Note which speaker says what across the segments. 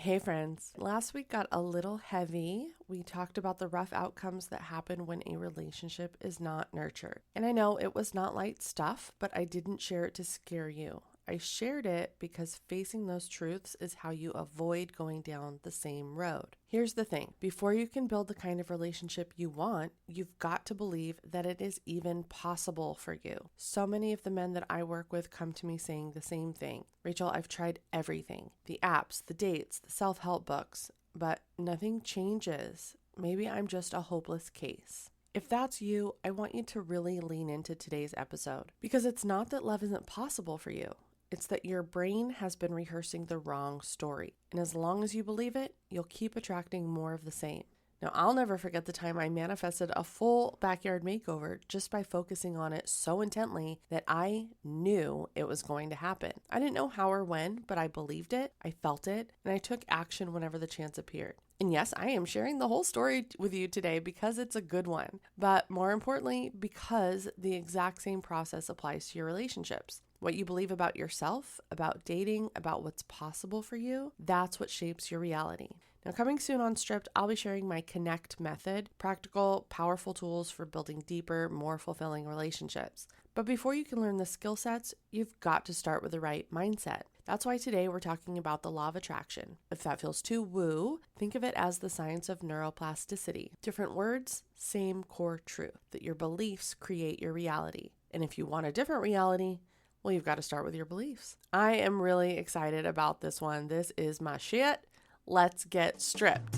Speaker 1: Hey friends, last week got a little heavy. We talked about the rough outcomes that happen when a relationship is not nurtured. And I know it was not light stuff, but I didn't share it to scare you. I shared it because facing those truths is how you avoid going down the same road. Here's the thing. Before you can build the kind of relationship you want, you've got to believe that it is even possible for you. So many of the men that I work with come to me saying the same thing. Rachel, I've tried everything. The apps, the dates, the self-help books, but nothing changes. Maybe I'm just a hopeless case. If that's you, I want you to really lean into today's episode because it's not that love isn't possible for you. It's that your brain has been rehearsing the wrong story. And as long as you believe it, you'll keep attracting more of the same. Now, I'll never forget the time I manifested a full backyard makeover just by focusing on it so intently that I knew it was going to happen. I didn't know how or when, but I believed it, I felt it, and I took action whenever the chance appeared. And yes, I am sharing the whole story with you today because it's a good one, but more importantly, because the exact same process applies to your relationships. What you believe about yourself, about dating, about what's possible for you, that's what shapes your reality. Now, coming soon on Stripped, I'll be sharing my Connect method, practical, powerful tools for building deeper, more fulfilling relationships. But before you can learn the skill sets, you've got to start with the right mindset. That's why today we're talking about the law of attraction. If that feels too woo, think of it as the science of neuroplasticity. Different words, same core truth, that your beliefs create your reality. And if you want a different reality, well, you've got to start with your beliefs. I am really excited about this one. This is my shit. Let's get stripped.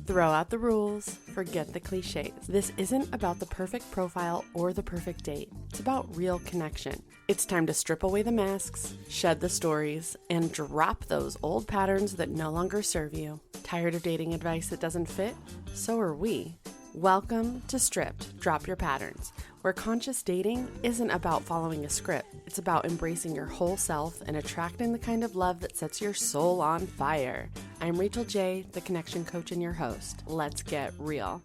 Speaker 1: Throw out the rules, forget the cliches. This isn't about the perfect profile or the perfect date. It's about real connection. It's time to strip away the masks, shed the stories, and drop those old patterns that no longer serve you. Tired of dating advice that doesn't fit? So are we. Welcome to Stripped, Drop Your Patterns, where conscious dating isn't about following a script. It's about embracing your whole self and attracting the kind of love that sets your soul on fire. I'm Rachel J., the connection coach and your host. Let's get real.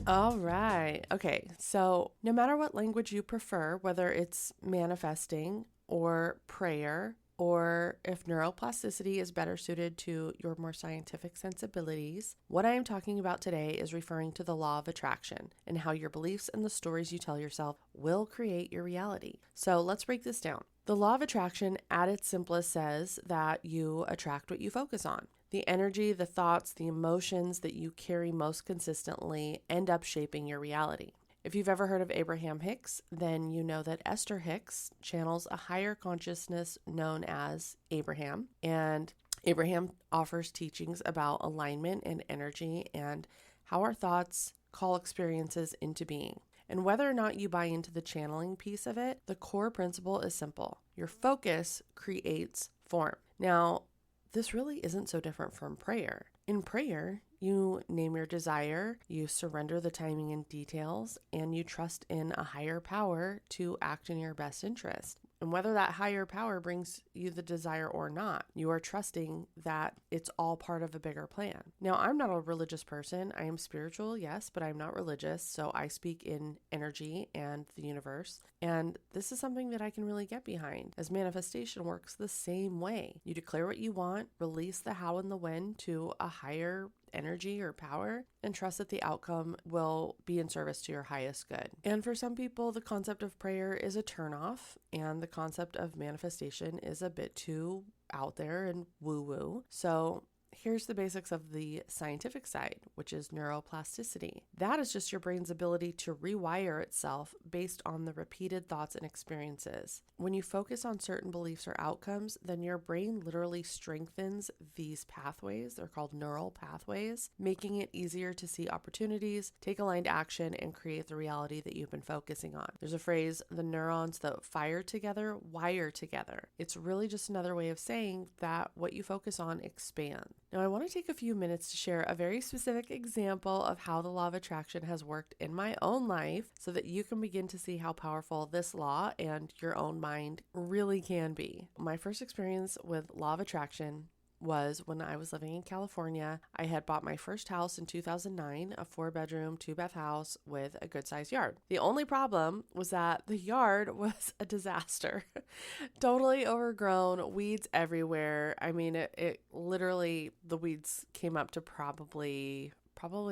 Speaker 1: All right. Okay. So no matter what language you prefer, whether it's manifesting or prayer, or if neuroplasticity is better suited to your more scientific sensibilities, what I am talking about today is referring to the law of attraction and how your beliefs and the stories you tell yourself will create your reality. So let's break this down. The law of attraction at its simplest says that you attract what you focus on. The energy, the thoughts, the emotions that you carry most consistently end up shaping your reality. If you've ever heard of Abraham Hicks, then you know that Esther Hicks channels a higher consciousness known as Abraham. And Abraham offers teachings about alignment and energy and how our thoughts call experiences into being. And whether or not you buy into the channeling piece of it, the core principle is simple. Your focus creates form. Now, this really isn't so different from prayer. In prayer, you name your desire, you surrender the timing and details, and you trust in a higher power to act in your best interest. And whether that higher power brings you the desire or not, you are trusting that it's all part of a bigger plan. Now, I'm not a religious person. I am spiritual, yes, but I'm not religious. So I speak in energy and the universe. And this is something that I can really get behind, as manifestation works the same way. You declare what you want, release the how and the when to a higher energy or power, and trust that the outcome will be in service to your highest good. And for some people, the concept of prayer is a turnoff, and the concept of manifestation is a bit too out there and woo-woo. So here's the basics of the scientific side, which is neuroplasticity. That is just your brain's ability to rewire itself based on the repeated thoughts and experiences. When you focus on certain beliefs or outcomes, then your brain literally strengthens these pathways. They're called neural pathways, making it easier to see opportunities, take aligned action, and create the reality that you've been focusing on. There's a phrase, the neurons that fire together, wire together. It's really just another way of saying that what you focus on expands. Now, I want to take a few minutes to share a very specific example of how the law of attraction has worked in my own life so that you can begin to see how powerful this law and your own mind really can be. My first experience with law of attraction was when I was living in California. I had bought my first house in 2009, a 4-bedroom, 2-bath house with a good sized yard. The only problem was that the yard was a disaster. Totally overgrown, weeds everywhere. I mean, it literally, the weeds came up to probably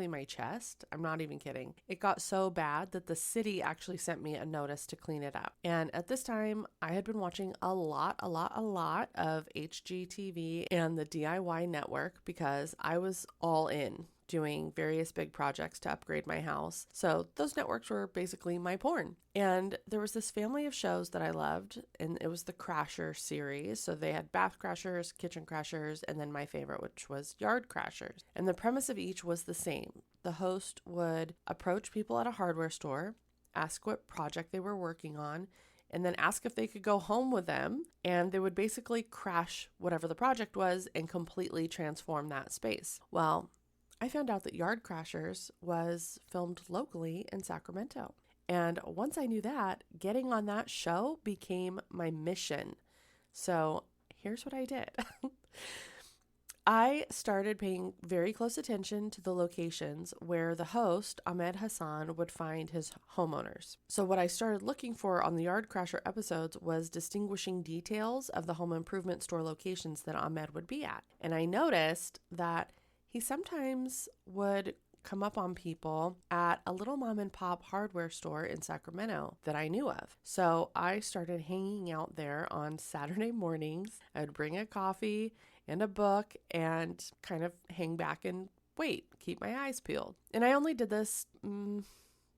Speaker 1: my chest. I'm not even kidding. It got so bad that the city actually sent me a notice to clean it up. And at this time, I had been watching a lot of HGTV and the DIY network because I was all in doing various big projects to upgrade my house. So those networks were basically my porn. And there was this family of shows that I loved, and it was the Crasher series. So they had bath crashers, kitchen crashers, and then my favorite, which was yard crashers. And the premise of each was the same. The host would approach people at a hardware store, ask what project they were working on, and then ask if they could go home with them. And they would basically crash whatever the project was and completely transform that space. Well, I found out that Yard Crashers was filmed locally in Sacramento. And once I knew that, getting on that show became my mission. So here's what I did. I started paying very close attention to the locations where the host, Ahmed Hassan, would find his homeowners. So what I started looking for on the Yard Crasher episodes was distinguishing details of the home improvement store locations that Ahmed would be at. And I noticed that he sometimes would come up on people at a little mom and pop hardware store in Sacramento that I knew of. So I started hanging out there on Saturday mornings. I would bring a coffee and a book and kind of hang back and wait, keep my eyes peeled. And I only did this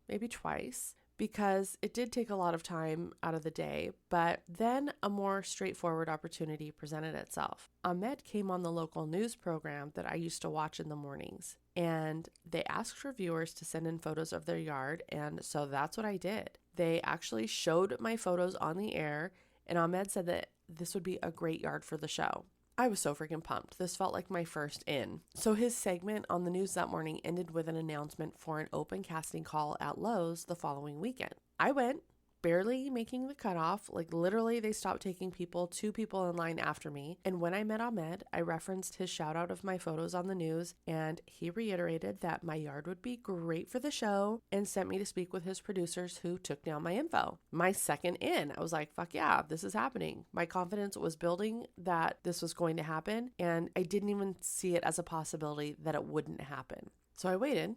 Speaker 1: maybe twice, because it did take a lot of time out of the day, but then a more straightforward opportunity presented itself. Ahmed came on the local news program that I used to watch in the mornings, and they asked for viewers to send in photos of their yard, and so that's what I did. They actually showed my photos on the air, and Ahmed said that this would be a great yard for the show. I was so freaking pumped. This felt like my first in. So his segment on the news that morning ended with an announcement for an open casting call at Lowe's the following weekend. I went, barely making the cutoff. Like literally they stopped taking people, 2 people in line after me. And when I met Ahmed, I referenced his shout out of my photos on the news, and he reiterated that my yard would be great for the show and sent me to speak with his producers who took down my info. My second in, I was like, fuck yeah, this is happening. My confidence was building that this was going to happen, and I didn't even see it as a possibility that it wouldn't happen. So I waited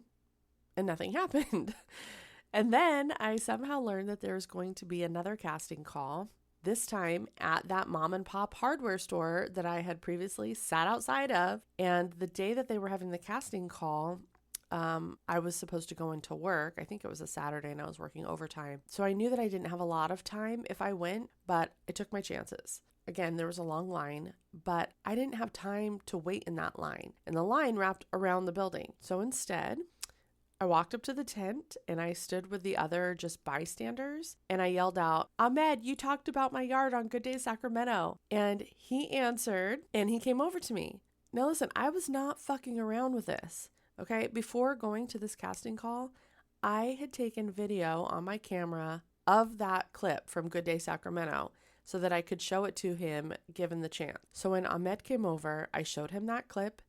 Speaker 1: and nothing happened. And then I somehow learned that there was going to be another casting call, this time at that mom and pop hardware store that I had previously sat outside of. And the day that they were having the casting call, I was supposed to go into work. I think it was a Saturday, and I was working overtime. So I knew that I didn't have a lot of time if I went, but I took my chances. Again, there was a long line, but I didn't have time to wait in that line. And the line wrapped around the building. So instead, I walked up to the tent and I stood with the other just bystanders, and I yelled out, "Ahmed, you talked about my yard on Good Day Sacramento." And he answered and he came over to me. Now listen, I was not fucking around with this. Okay. Before going to this casting call, I had taken video on my camera of that clip from Good Day Sacramento so that I could show it to him given the chance. So when Ahmed came over, I showed him that clip,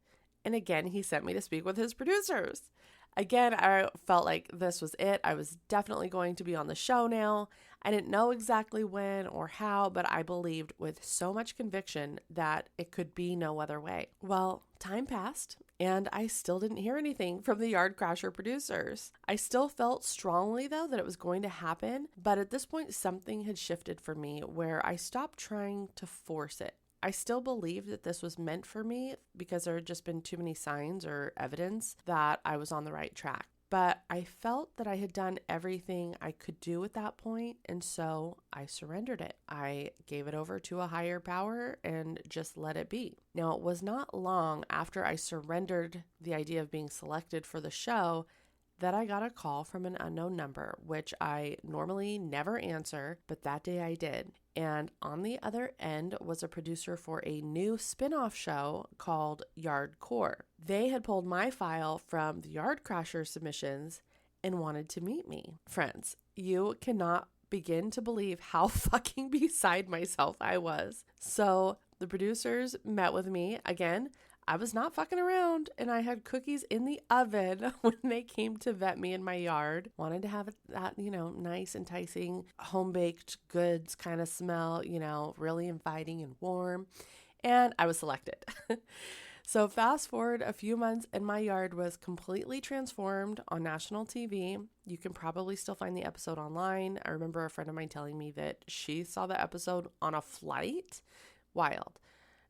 Speaker 1: and again, he sent me to speak with his producers. Again, I felt like this was it. I was definitely going to be on the show now. I didn't know exactly when or how, but I believed with so much conviction that it could be no other way. Well, time passed, and I still didn't hear anything from the Yard Crasher producers. I still felt strongly, though, that it was going to happen, but at this point, something had shifted for me where I stopped trying to force it. I still believed that this was meant for me because there had just been too many signs or evidence that I was on the right track. But I felt that I had done everything I could do at that point, and so I surrendered it. I gave it over to a higher power and just let it be. Now, it was not long after I surrendered the idea of being selected for the show that I got a call from an unknown number, which I normally never answer, but that day I did. And on the other end was a producer for a new spin-off show called Yardcore. They had pulled my file from the Yard Crasher submissions and wanted to meet me. Friends, you cannot begin to believe how fucking beside myself I was. So The producers met with me again. I was not fucking around, and I had cookies in the oven when they came to vet me in my yard. Wanted to have that, nice, enticing, home-baked goods kind of smell, really inviting and warm. And I was selected. So fast forward a few months and my yard was completely transformed on national TV. You can probably still find the episode online. I remember a friend of mine telling me that she saw the episode on a flight. Wild.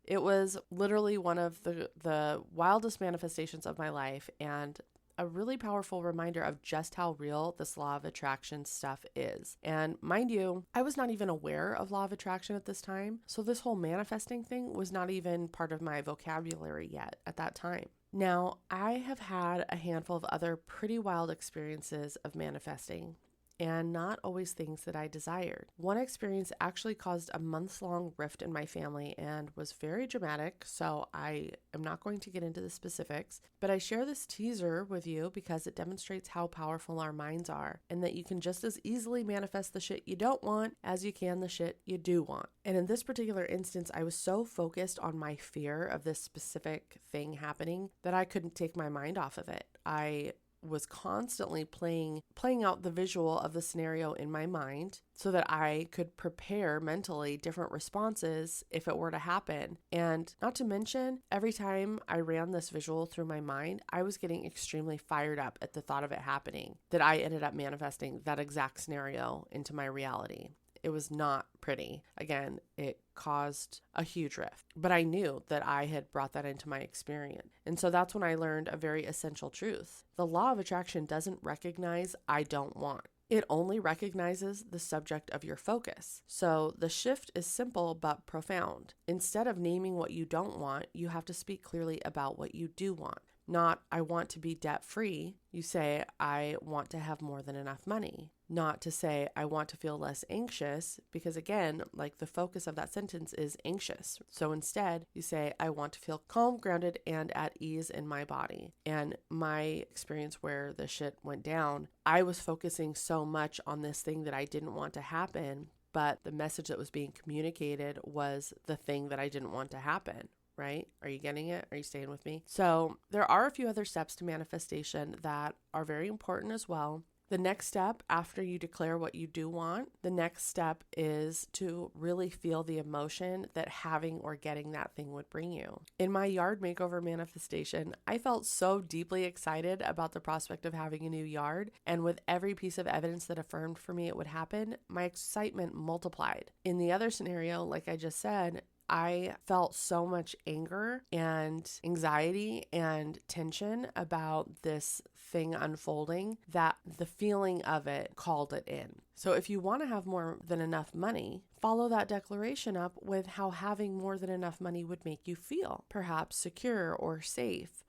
Speaker 1: It was literally one of the wildest manifestations of my life and a really powerful reminder of just how real this law of attraction stuff is. And mind you, I was not even aware of law of attraction at this time. So this whole manifesting thing was not even part of my vocabulary yet at that time. Now, I have had a handful of other pretty wild experiences of manifesting, and not always things that I desired. One experience actually caused a months-long rift in my family and was very dramatic, so I am not going to get into the specifics, but I share this teaser with you because it demonstrates how powerful our minds are and that you can just as easily manifest the shit you don't want as you can the shit you do want. And in this particular instance, I was so focused on my fear of this specific thing happening that I couldn't take my mind off of it. I was constantly playing out the visual of the scenario in my mind so that I could prepare mentally different responses if it were to happen. And not to mention, every time I ran this visual through my mind, I was getting extremely fired up at the thought of it happening, that I ended up manifesting that exact scenario into my reality. It was not pretty. Again, it caused a huge rift, but I knew that I had brought that into my experience. And so that's when I learned a very essential truth. The law of attraction doesn't recognize I don't want. It only recognizes the subject of your focus. So the shift is simple but profound. Instead of naming what you don't want, you have to speak clearly about what you do want. Not, I want to be debt-free. You say, I want to have more than enough money. Not to say, I want to feel less anxious, because again, like the focus of that sentence is anxious. So instead, you say, I want to feel calm, grounded, and at ease in my body. And my experience where the shit went down, I was focusing so much on this thing that I didn't want to happen, but the message that was being communicated was the thing that I didn't want to happen. Right? Are you getting it? Are you staying with me? So there are a few other steps to manifestation that are very important as well. The next step after you declare what you do want, the next step is to really feel the emotion that having or getting that thing would bring you. In my yard makeover manifestation, I felt so deeply excited about the prospect of having a new yard, and with every piece of evidence that affirmed for me it would happen, my excitement multiplied. In the other scenario, like I just said, I felt so much anger and anxiety and tension about this thing unfolding that the feeling of it called it in. So if you want to have more than enough money, follow that declaration up with how having more than enough money would make you feel. Perhaps secure or safe,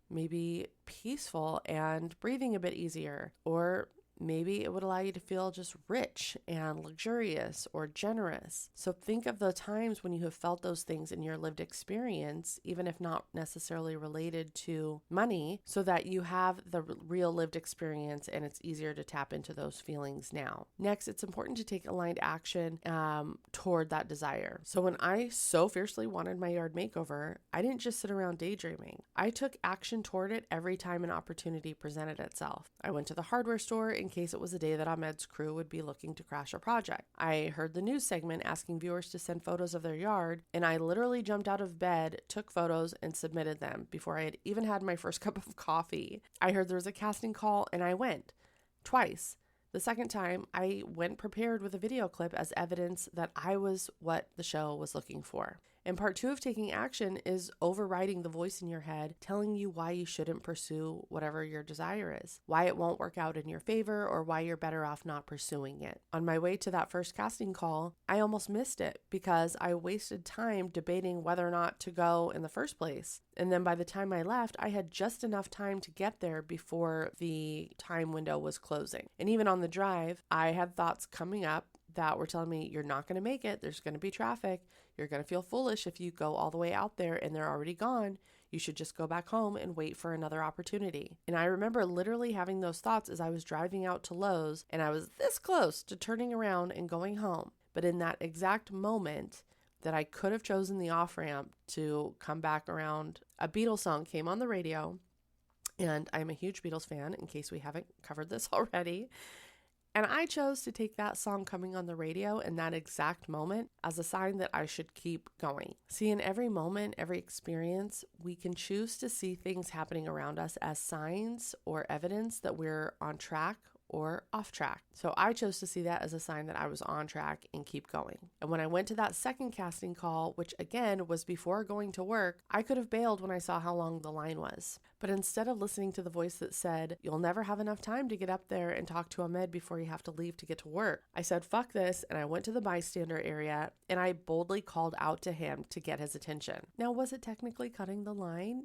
Speaker 1: maybe peaceful and breathing a bit easier, or maybe it would allow you to feel just rich and luxurious or generous. So think of the times when you have felt those things in your lived experience, even if not necessarily related to money, so that you have the real lived experience and it's easier to tap into those feelings now. Next, it's important to take aligned action toward that desire. So when I so fiercely wanted my yard makeover, I didn't just sit around daydreaming. I took action toward it every time an opportunity presented itself. I went to the hardware store in case it was a day that Ahmed's crew would be looking to crash a project. I heard the news segment asking viewers to send photos of their yard, and I literally jumped out of bed, took photos, and submitted them before I had even had my first cup of coffee. I heard there was a casting call, and I went. Twice. The second time, I went prepared with a video clip as evidence that I was what the show was looking for. And part 2 of taking action is overriding the voice in your head telling you why you shouldn't pursue whatever your desire is, why it won't work out in your favor, or why you're better off not pursuing it. On my way to that first casting call, I almost missed it because I wasted time debating whether or not to go in the first place. And then by the time I left, I had just enough time to get there before the time window was closing. And even on the drive, I had thoughts coming up that were telling me, you're not going to make it. There's going to be traffic. You're going to feel foolish if you go all the way out there and they're already gone. You should just go back home and wait for another opportunity. And I remember literally having those thoughts as I was driving out to Lowe's, and I was this close to turning around and going home. But in that exact moment, that I could have chosen the off ramp to come back around. A Beatles song came on the radio, and I'm a huge Beatles fan in case we haven't covered this already. And I chose to take that song coming on the radio in that exact moment as a sign that I should keep going. See, in every moment, every experience, we can choose to see things happening around us as signs or evidence that we're on track or off track. So I chose to see that as a sign that I was on track and keep going. And when I went to that second casting call, which again was before going to work, I could have bailed when I saw how long the line was. But instead of listening to the voice that said, you'll never have enough time to get up there and talk to a med before you have to leave to get to work, I said, fuck this. And I went to the bystander area and I boldly called out to him to get his attention. Now, was it technically cutting the line?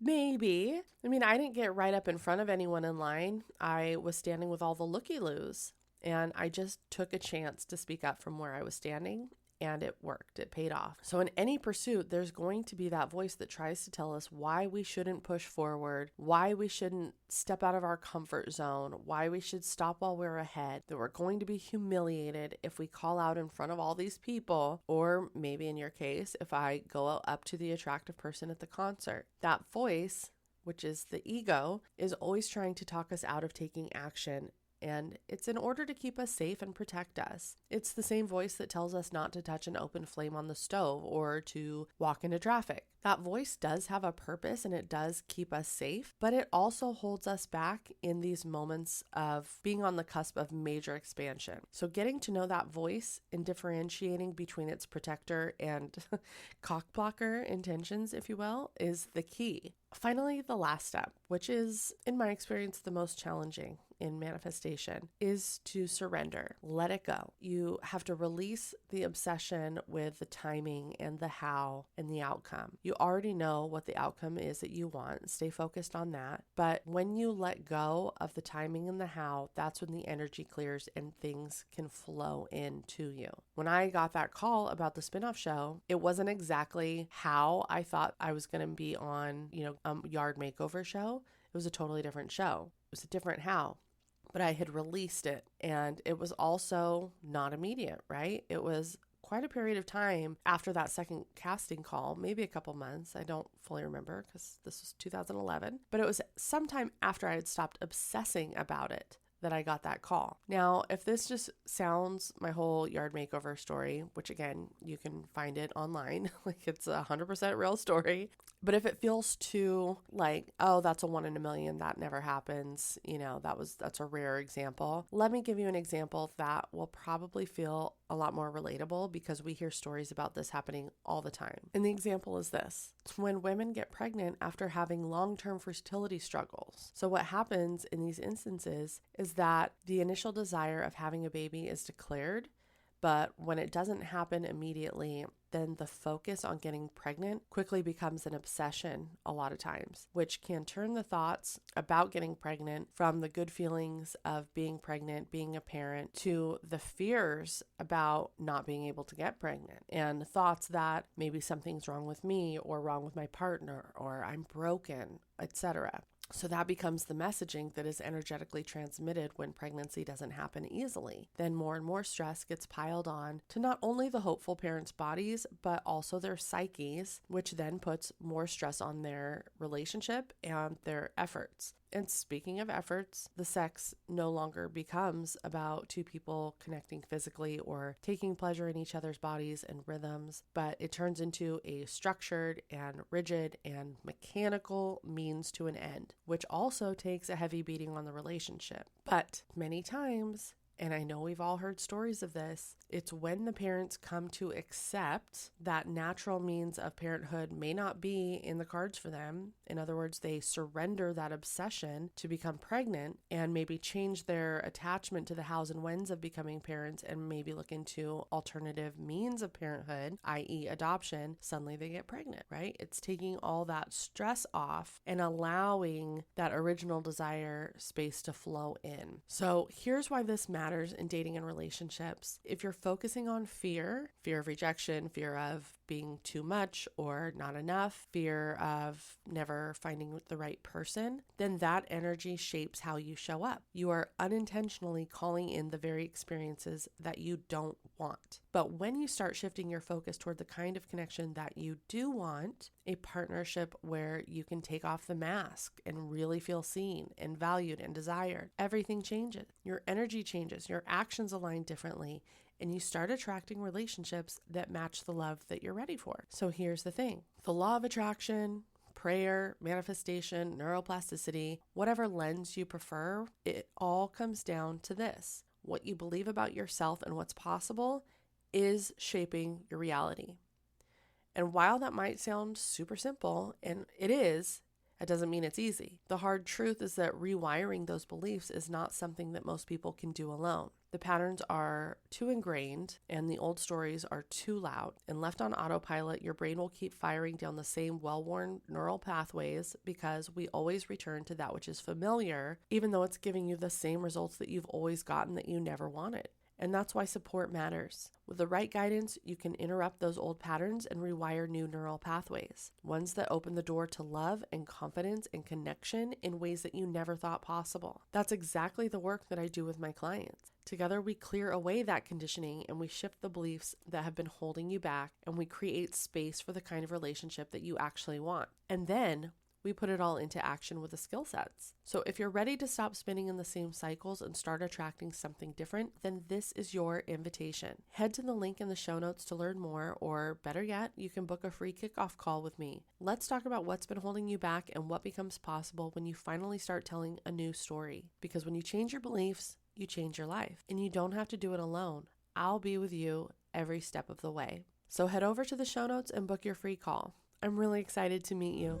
Speaker 1: Maybe. I mean, I didn't get right up in front of anyone in line. I was standing with all the looky-loos, and I just took a chance to speak up from where I was standing, and it worked. It paid off. So in any pursuit, there's going to be that voice that tries to tell us why we shouldn't push forward, why we shouldn't step out of our comfort zone, why we should stop while we're ahead, that we're going to be humiliated if we call out in front of all these people, or maybe in your case, if I go up to the attractive person at the concert. That voice, which is the ego, is always trying to talk us out of taking action. And it's in order to keep us safe and protect us. It's the same voice that tells us not to touch an open flame on the stove or to walk into traffic. That voice does have a purpose and it does keep us safe, but it also holds us back in these moments of being on the cusp of major expansion. So getting to know that voice and differentiating between its protector and cock blocker intentions, if you will, is the key. Finally, the last step, which is, in my experience, the most challenging in manifestation, is to surrender. Let it go. You have to release the obsession with the timing and the how and the outcome. You already know what the outcome is that you want. Stay focused on that. But when you let go of the timing and the how, that's when the energy clears and things can flow into you. When I got that call about the spinoff show, it wasn't exactly how I thought I was going to be on, yard makeover show. It was a totally different show. It was a different how. But I had released it, and it was also not immediate, right? It was quite a period of time after that second casting call, maybe a couple months. I don't fully remember because this was 2011, but it was sometime after I had stopped obsessing about it that I got that call. Now, if this just sounds my whole yard makeover story, which again, you can find it online, like it's 100% real story. But if it feels too like, oh, that's a 1 in a million, that never happens, that's a rare example. Let me give you an example that will probably feel a lot more relatable because we hear stories about this happening all the time. And the example is this. It's when women get pregnant after having long-term fertility struggles. So what happens in these instances is that the initial desire of having a baby is declared, but when it doesn't happen immediately, then the focus on getting pregnant quickly becomes an obsession a lot of times, which can turn the thoughts about getting pregnant from the good feelings of being pregnant, being a parent, to the fears about not being able to get pregnant and thoughts that maybe something's wrong with me or wrong with my partner or I'm broken, etc. So that becomes the messaging that is energetically transmitted when pregnancy doesn't happen easily. Then more and more stress gets piled on to not only the hopeful parents' bodies, but also their psyches, which then puts more stress on their relationship and their efforts. And speaking of efforts, the sex no longer becomes about two people connecting physically or taking pleasure in each other's bodies and rhythms, but it turns into a structured and rigid and mechanical means to an end, which also takes a heavy beating on the relationship. But many times, and I know we've all heard stories of this, it's when the parents come to accept that natural means of parenthood may not be in the cards for them. In other words, they surrender that obsession to become pregnant and maybe change their attachment to the hows and whens of becoming parents and maybe look into alternative means of parenthood, i.e. adoption. Suddenly they get pregnant, right? It's taking all that stress off and allowing that original desire space to flow in. So here's why this matters in dating and relationships. If you're focusing on fear of rejection, fear of being too much or not enough, fear of never finding the right person, then that energy shapes how you show up. You are unintentionally calling in the very experiences that you don't want. But when you start shifting your focus toward the kind of connection that you do want, a partnership where you can take off the mask and really feel seen and valued and desired, everything changes. Your energy changes, your actions align differently, and you start attracting relationships that match the love that you're ready for. So here's the thing. The law of attraction, prayer, manifestation, neuroplasticity, whatever lens you prefer, it all comes down to this. What you believe about yourself and what's possible is shaping your reality. And while that might sound super simple, and it is, it doesn't mean it's easy. The hard truth is that rewiring those beliefs is not something that most people can do alone. The patterns are too ingrained and the old stories are too loud. And left on autopilot, your brain will keep firing down the same well-worn neural pathways because we always return to that which is familiar, even though it's giving you the same results that you've always gotten that you never wanted. And that's why support matters. With the right guidance, you can interrupt those old patterns and rewire new neural pathways, ones that open the door to love and confidence and connection in ways that you never thought possible. That's exactly the work that I do with my clients. Together, we clear away that conditioning and we shift the beliefs that have been holding you back, and we create space for the kind of relationship that you actually want. And then we put it all into action with the skill sets. So if you're ready to stop spinning in the same cycles and start attracting something different, then this is your invitation. Head to the link in the show notes to learn more, or better yet, you can book a free kickoff call with me. Let's talk about what's been holding you back and what becomes possible when you finally start telling a new story. Because when you change your beliefs, you change your life, and you don't have to do it alone. I'll be with you every step of the way. So head over to the show notes and book your free call. I'm really excited to meet you.